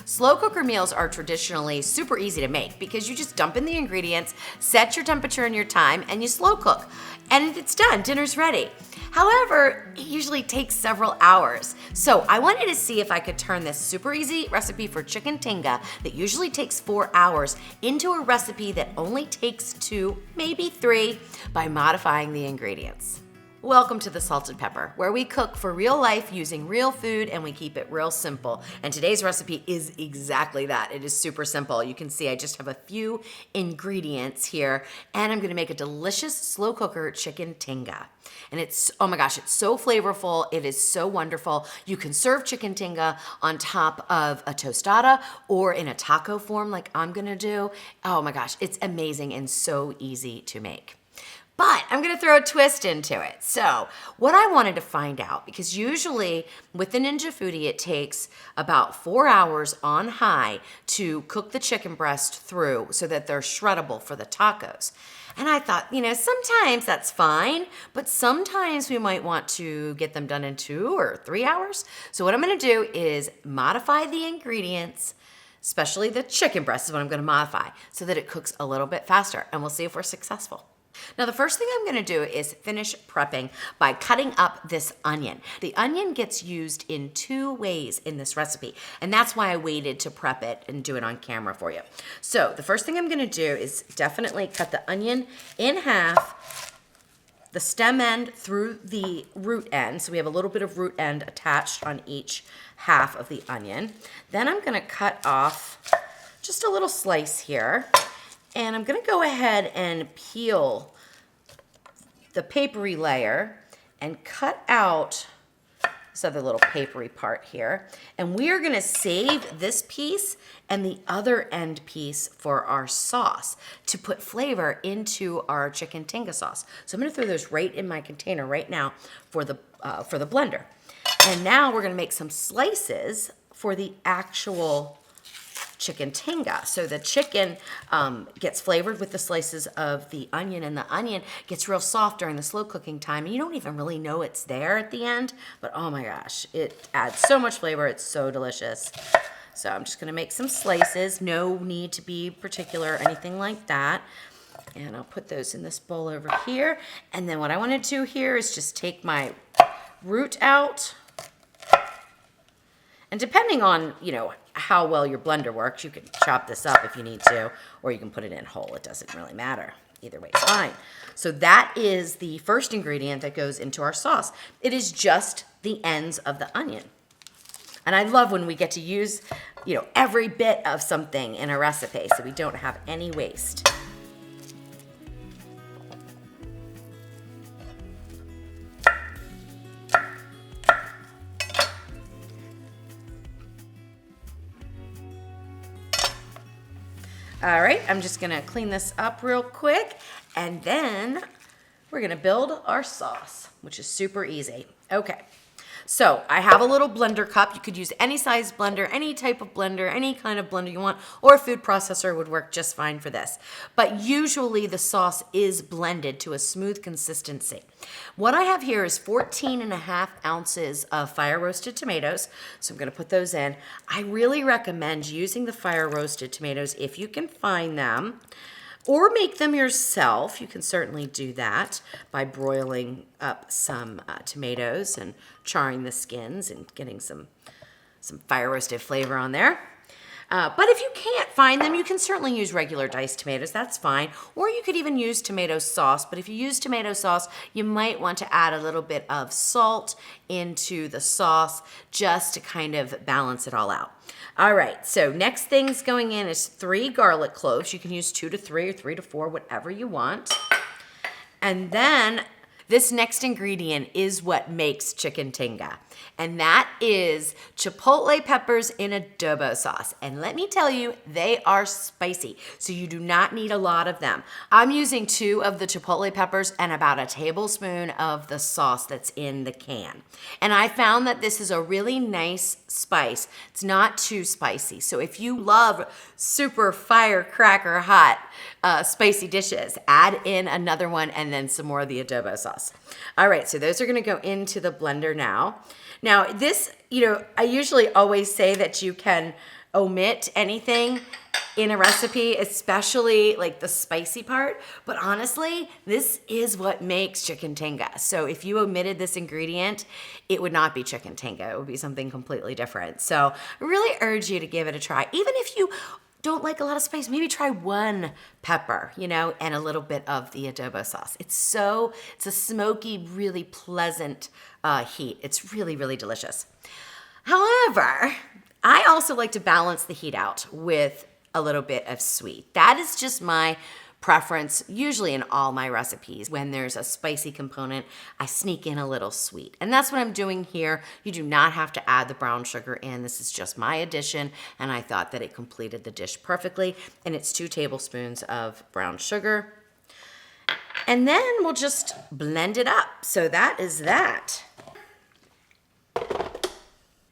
Slow cooker meals are traditionally super easy to make because you just dump in the ingredients, set your temperature and your time, and you slow cook. And it's done, dinner's ready. However, it usually takes several hours. So I wanted to see if I could turn this super easy recipe for chicken tinga that usually takes 4 hours into a recipe that only takes 2, maybe 3, by modifying the ingredients. Welcome to the Salted Pepper, where we cook for real life using real food and we keep it real simple. And today's recipe is exactly that. It is super simple. You can see I just have a few ingredients here, and I'm gonna make a delicious slow cooker chicken tinga. And it's, oh my gosh, it's so flavorful. It is so wonderful. You can serve chicken tinga on top of a tostada or in a taco form like I'm gonna do. Oh my gosh, it's amazing and so easy to make. But I'm gonna throw a twist into it. So what I wanted to find out, because usually with the Ninja Foodie, it takes about 4 hours on high to cook the chicken breast through so that they're shreddable for the tacos. And I thought, sometimes that's fine, but sometimes we might want to get them done in 2 or 3 hours. So what I'm gonna do is modify the ingredients, especially the chicken breast is what I'm gonna modify, so that it cooks a little bit faster, and we'll see if we're successful. Now, the first thing I'm gonna do is finish prepping by cutting up this onion. The onion gets used in 2 ways in this recipe, and that's why I waited to prep it and do it on camera for you. So the first thing I'm gonna do is definitely cut the onion in half, the stem end through the root end, so we have a little bit of root end attached on each half of the onion. Then I'm gonna cut off just a little slice here. And I'm gonna go ahead and peel the papery layer and cut out this other little papery part here. And we are gonna save this piece and the other end piece for our sauce to put flavor into our chicken tinga sauce. So I'm gonna throw those right in my container right now for the blender. And now we're gonna make some slices for the actual chicken tinga. So the chicken gets flavored with the slices of the onion, and the onion gets real soft during the slow cooking time, and you don't even really know it's there at the end, but oh my gosh, it adds so much flavor. It's so delicious. So I'm just gonna make some slices. No need to be particular or anything like that. And I'll put those in this bowl over here. And then what I wanna do here is just take my root out. And depending on, how well your blender works, you can chop this up if you need to, or you can put it in whole. It doesn't really matter. Either way is fine. So that is the first ingredient that goes into our sauce. It is just the ends of the onion. And I love when we get to use, every bit of something in a recipe so we don't have any waste. All right, I'm just gonna clean this up real quick, and then we're gonna build our sauce, which is super easy. Okay, so I have a little blender cup. You could use any size blender, any type of blender, any kind of blender you want, or a food processor would work just fine for this. But usually the sauce is blended to a smooth consistency. What I have here is 14.5 ounces of fire roasted tomatoes. So I'm gonna put those in. I really recommend using the fire roasted tomatoes if you can find them, or make them yourself. You can certainly do that by broiling up some tomatoes and charring the skins and getting some fire roasted flavor on there. But if you can't find them, you can certainly use regular diced tomatoes. That's fine. Or you could even use tomato sauce. But if you use tomato sauce, you might want to add a little bit of salt into the sauce just to kind of balance it all out. All right, so next thing's going in is 3 garlic cloves. You can use 2 to 3 or 3 to 4, whatever you want. And then this next ingredient is what makes chicken tinga, and that is chipotle peppers in adobo sauce. And let me tell you, they are spicy, so you do not need a lot of them. I'm using 2 of the chipotle peppers and about a tablespoon of the sauce that's in the can. And I found that this is a really nice spice. It's not too spicy. So if you love super firecracker hot spicy dishes, add in another one and then some more of the adobo sauce. All right, so those are gonna go into the blender now. Now this, I usually always say that you can omit anything in a recipe, especially like the spicy part. But honestly, this is what makes chicken tinga. So if you omitted this ingredient, it would not be chicken tinga. It would be something completely different. So I really urge you to give it a try. Even if you don't like a lot of spice, maybe try one pepper, and a little bit of the adobo sauce. It's a smoky, really pleasant heat. It's really, really delicious. However, I also like to balance the heat out with a little bit of sweet. That is just my preference, usually in all my recipes. When there's a spicy component, I sneak in a little sweet. And that's what I'm doing here. You do not have to add the brown sugar in. This is just my addition, and I thought that it completed the dish perfectly. And it's 2 tablespoons of brown sugar. And then we'll just blend it up. So that is that.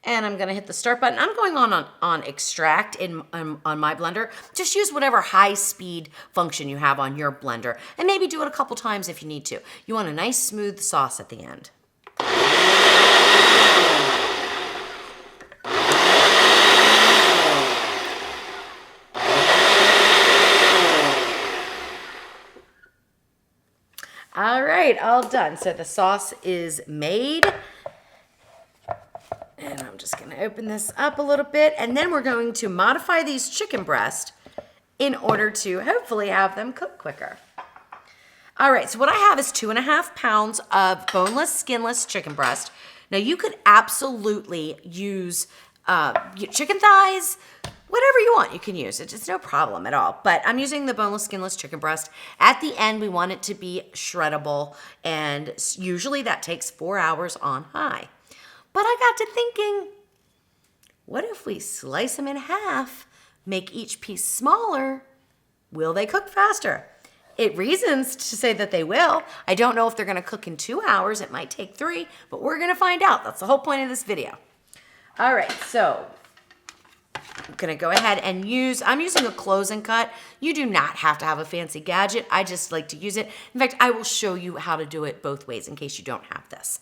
And I'm gonna hit the start button. I'm going on extract on my blender. Just use whatever high speed function you have on your blender, and maybe do it a couple times if you need to. You want a nice smooth sauce at the end. All right, all done. So the sauce is made. And I'm just gonna open this up a little bit, and then we're going to modify these chicken breasts in order to hopefully have them cook quicker. All right, so what I have is 2.5 pounds of boneless, skinless chicken breast. Now you could absolutely use chicken thighs, whatever you want, you can use it. It's no problem at all. But I'm using the boneless, skinless chicken breast. At the end, we want it to be shreddable, and usually that takes 4 hours on high. But I got to thinking, what if we slice them in half, make each piece smaller? Will they cook faster? It reasons to say that they will. I don't know if they're gonna cook in 2 hours. It might take 3, but we're gonna find out. That's the whole point of this video. All right, so I'm gonna go ahead and I'm using a close and cut. You do not have to have a fancy gadget. I just like to use it. In fact, I will show you how to do it both ways in case you don't have this.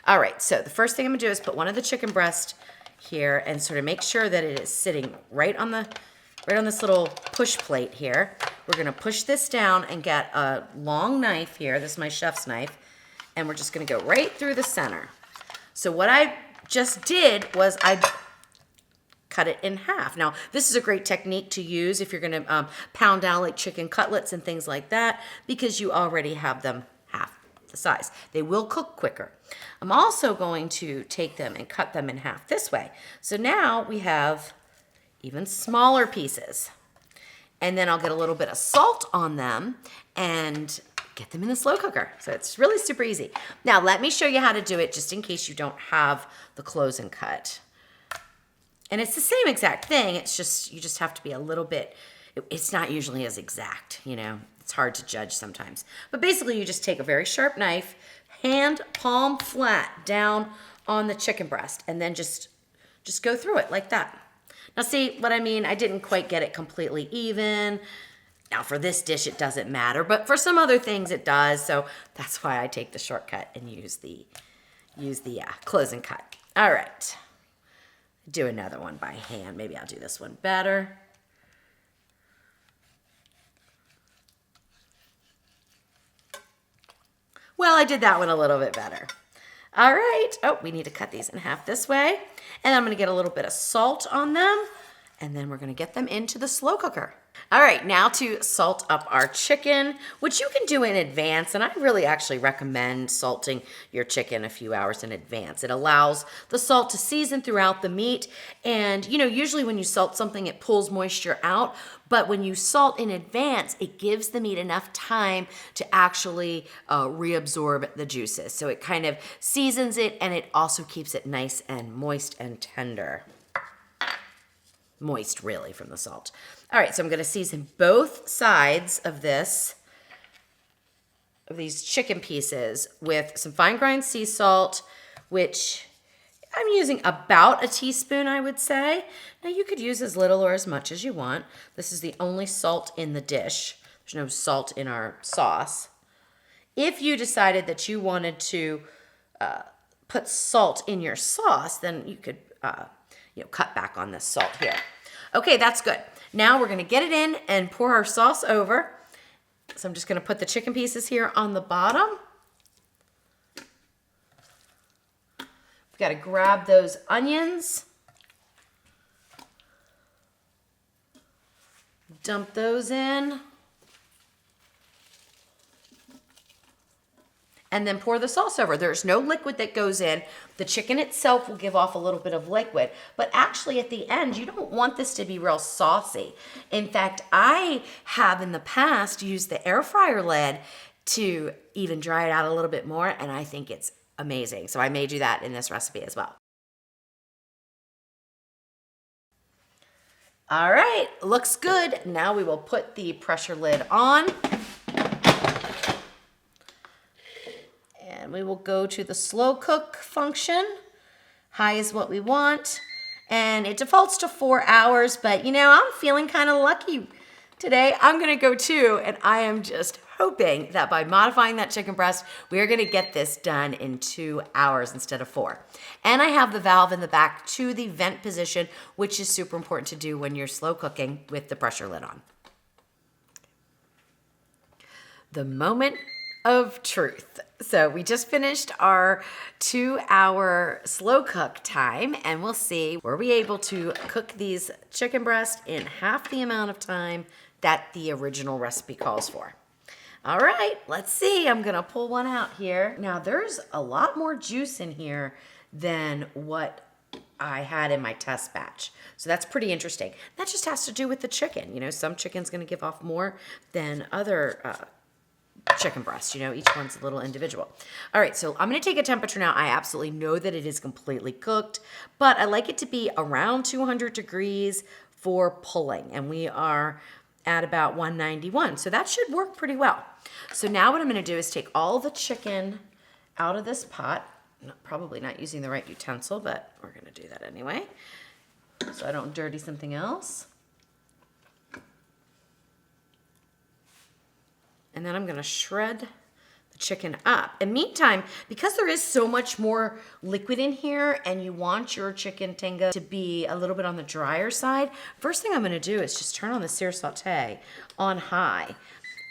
All right, so the first thing I'm gonna do is put one of the chicken breasts here and sort of make sure that it is sitting right on this little push plate here. We're gonna push this down and get a long knife here. This is my chef's knife. And we're just gonna go right through the center. So what I just did was I cut it in half. Now, this is a great technique to use if you're gonna pound down like chicken cutlets and things like that, because you already have them half the size. They will cook quicker. I'm also going to take them and cut them in half this way. So now we have even smaller pieces. And then I'll get a little bit of salt on them and get them in the slow cooker. So it's really super easy. Now let me show you how to do it just in case you don't have the close and cut. And it's the same exact thing. It's just, you just have to be a little bit, it's not usually as exact, It's hard to judge sometimes. But basically you just take a very sharp knife, hand palm flat down on the chicken breast, and then just go through it like that. Now see what I mean? I didn't quite get it completely even. Now for this dish it doesn't matter, but for some other things it does, so that's why I take the shortcut and use the close and cut. All right, do another one by hand. Maybe I'll do this one better. Well, I did that one a little bit better. All right. Oh, we need to cut these in half this way. And I'm going to get a little bit of salt on them. And then we're going to get them into the slow cooker. All right, now to salt up our chicken, which you can do in advance. And I really actually recommend salting your chicken a few hours in advance. It allows the salt to season throughout the meat. And, usually when you salt something, it pulls moisture out. But when you salt in advance, it gives the meat enough time to actually reabsorb the juices. So it kind of seasons it, and it also keeps it nice and moist and tender. Moist, really, from the salt. All right, so I'm going to season both sides of these chicken pieces with some fine grind sea salt, which I'm using about a teaspoon, I would say. Now you could use as little or as much as you want. This is the only salt in the dish. There's no salt in our sauce. If you decided that you wanted to put salt in your sauce, then you could cut back on this salt here. Okay, that's good. Now we're gonna get it in and pour our sauce over. So I'm just gonna put the chicken pieces here on the bottom. We've gotta grab those onions. Dump those in. And then pour the sauce over. There's no liquid that goes in. The chicken itself will give off a little bit of liquid, but actually at the end, you don't want this to be real saucy. In fact, I have in the past used the air fryer lid to even dry it out a little bit more, and I think it's amazing. So I may do that in this recipe as well. All right, looks good. Now we will put the pressure lid on. And we will go to the slow cook function. High is what we want. And it defaults to 4 hours, but I'm feeling kind of lucky today. I'm gonna go 2, and I am just hoping that by modifying that chicken breast, we're gonna get this done in 2 hours instead of 4. And I have the valve in the back to the vent position, which is super important to do when you're slow cooking with the pressure lid on. The moment of truth. So we just finished our 2-hour slow cook time, and we'll see, were we able to cook these chicken breasts in half the amount of time that the original recipe calls for. All right, let's see. I'm gonna pull one out here. Now there's a lot more juice in here than what I had in my test batch. So that's pretty interesting. That just has to do with the chicken. Some chicken's gonna give off more than other chicken breast, each one's a little individual. All right, so I'm gonna take a temperature now. I absolutely know that it is completely cooked, but I like it to be around 200 degrees for pulling, and we are at about 191, so that should work pretty well. So now what I'm gonna do is take all the chicken out of this pot. Probably not using the right utensil, but we're gonna do that anyway, so I don't dirty something else. And then I'm gonna shred the chicken up. And meantime, because there is so much more liquid in here and you want your chicken tinga to be a little bit on the drier side, first thing I'm gonna do is just turn on the sear saute on high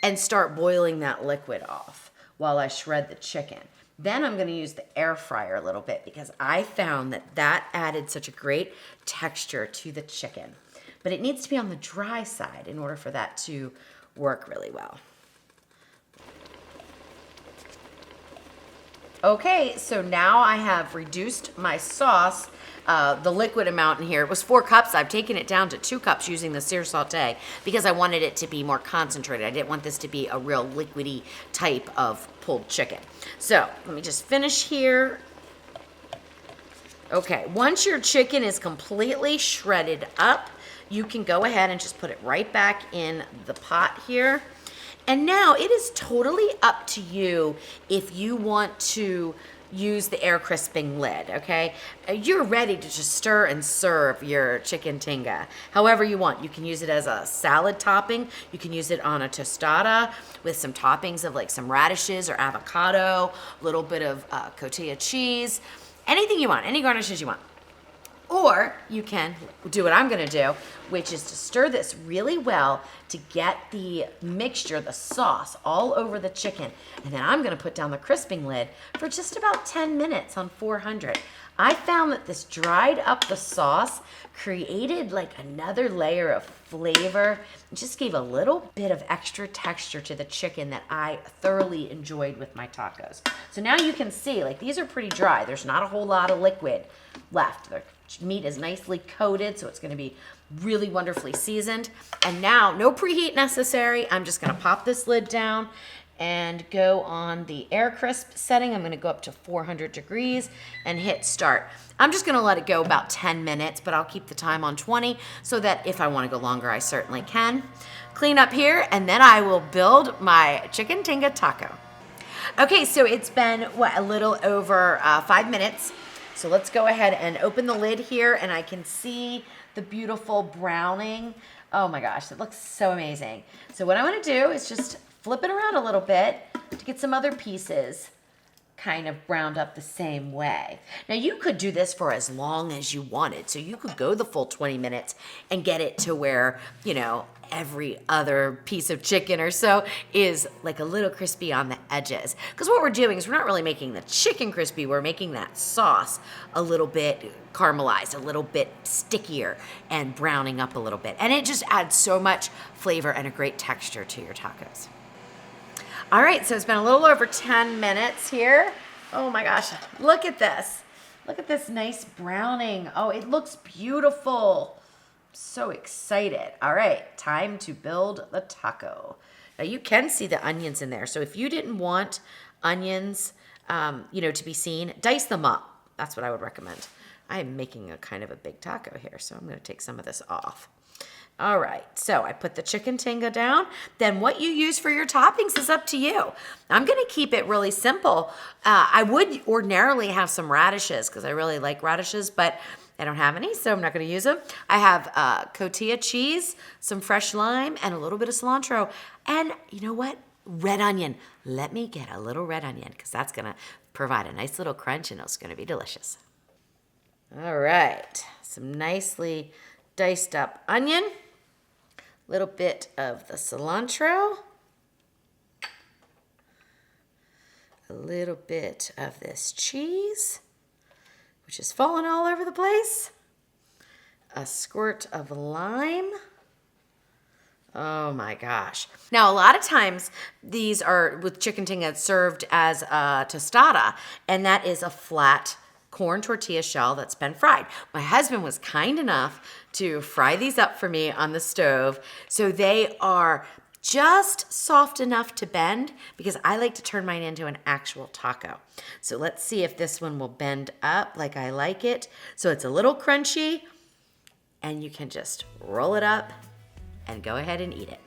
and start boiling that liquid off while I shred the chicken. Then I'm gonna use the air fryer a little bit because I found that added such a great texture to the chicken. But it needs to be on the dry side in order for that to work really well. Okay, so now I have reduced my sauce, the liquid amount in here. It was 4 cups. I've taken it down to 2 cups using the sear saute because I wanted it to be more concentrated. I didn't want this to be a real liquidy type of pulled chicken. So let me just finish here. Okay, once your chicken is completely shredded up, you can go ahead and just put it right back in the pot here. And now it is totally up to you if you want to use the air crisping lid, okay? You're ready to just stir and serve your chicken tinga however you want. You can use it as a salad topping. You can use it on a tostada with some toppings of like some radishes or avocado, a little bit of cotija cheese, anything you want, any garnishes you want. Or you can do what I'm gonna do, which is to stir this really well to get the mixture, the sauce, all over the chicken. And then I'm gonna put down the crisping lid for just about 10 minutes on 400. I found that this dried up the sauce, created like another layer of flavor, and just gave a little bit of extra texture to the chicken that I thoroughly enjoyed with my tacos. So now you can see, like, these are pretty dry. There's not a whole lot of liquid left. The meat is nicely coated, so it's gonna be really wonderfully seasoned. And now, no preheat necessary. I'm just gonna pop this lid down and go on the air crisp setting. I'm gonna go up to 400 degrees and hit start. I'm just gonna let it go about 10 minutes, but I'll keep the time on 20 so that if I wanna go longer, I certainly can. Clean up here, and then I will build my chicken tinga taco. Okay, so it's been, a little over 5 minutes. So let's go ahead and open the lid here, and I can see the beautiful browning. Oh my gosh, it looks so amazing. So what I wanna do is just flip it around a little bit to get some other pieces kind of browned up the same way. Now you could do this for as long as you wanted. So you could go the full 20 minutes and get it to where, every other piece of chicken or so is like a little crispy on the edges. Because what we're doing is we're not really making the chicken crispy, we're making that sauce a little bit caramelized, a little bit stickier and browning up a little bit. And it just adds so much flavor and a great texture to your tacos. All right, so it's been a little over 10 minutes here. Oh my gosh, look at this. Look at this nice browning. Oh, it looks beautiful. So excited. All right, time to build the taco. Now you can see the onions in there. So if you didn't want onions, to be seen, dice them up. That's what I would recommend. I am making a kind of a big taco here, so I'm gonna take some of this off. All right, so I put the chicken tinga down. Then what you use for your toppings is up to you. I'm gonna keep it really simple. I would ordinarily have some radishes because I really like radishes, but I don't have any, so I'm not gonna use them. I have cotija cheese, some fresh lime, and a little bit of cilantro. And you know what? Red onion. Let me get a little red onion because that's gonna provide a nice little crunch and it's gonna be delicious. All right, some nicely diced up onion. Little bit of the cilantro, a little bit of this cheese, which is falling all over the place, a squirt of lime. Oh my gosh. Now, a lot of times these are with chicken tinga served as a tostada, and that is a flat corn tortilla shell that's been fried. My husband was kind enough to fry these up for me on the stove. So they are just soft enough to bend because I like to turn mine into an actual taco. So let's see if this one will bend up like I like it. So it's a little crunchy and you can just roll it up and go ahead and eat it.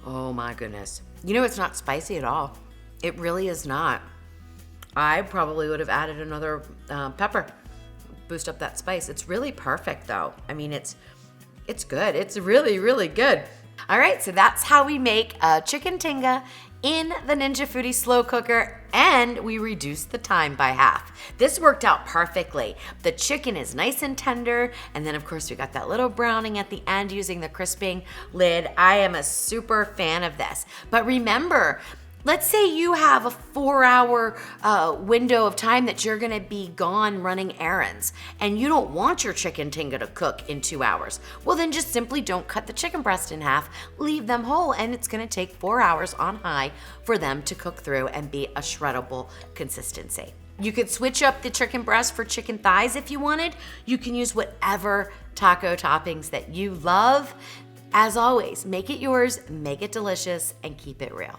Oh my goodness. It's not spicy at all. It really is not. I probably would have added another pepper, boost up that spice. It's really perfect though. I mean, it's good. It's really, really good. All right, so that's how we make a chicken tinga in the Ninja Foodi slow cooker, and we reduced the time by half. This worked out perfectly. The chicken is nice and tender, and then of course we got that little browning at the end using the crisping lid. I am a super fan of this. But remember, let's say you have a 4-hour window of time that you're gonna be gone running errands and you don't want your chicken tinga to cook in 2 hours. Well, then just simply don't cut the chicken breast in half, leave them whole, and it's gonna take 4 hours on high for them to cook through and be a shreddable consistency. You could switch up the chicken breast for chicken thighs if you wanted. You can use whatever taco toppings that you love. As always, make it yours, make it delicious, and keep it real.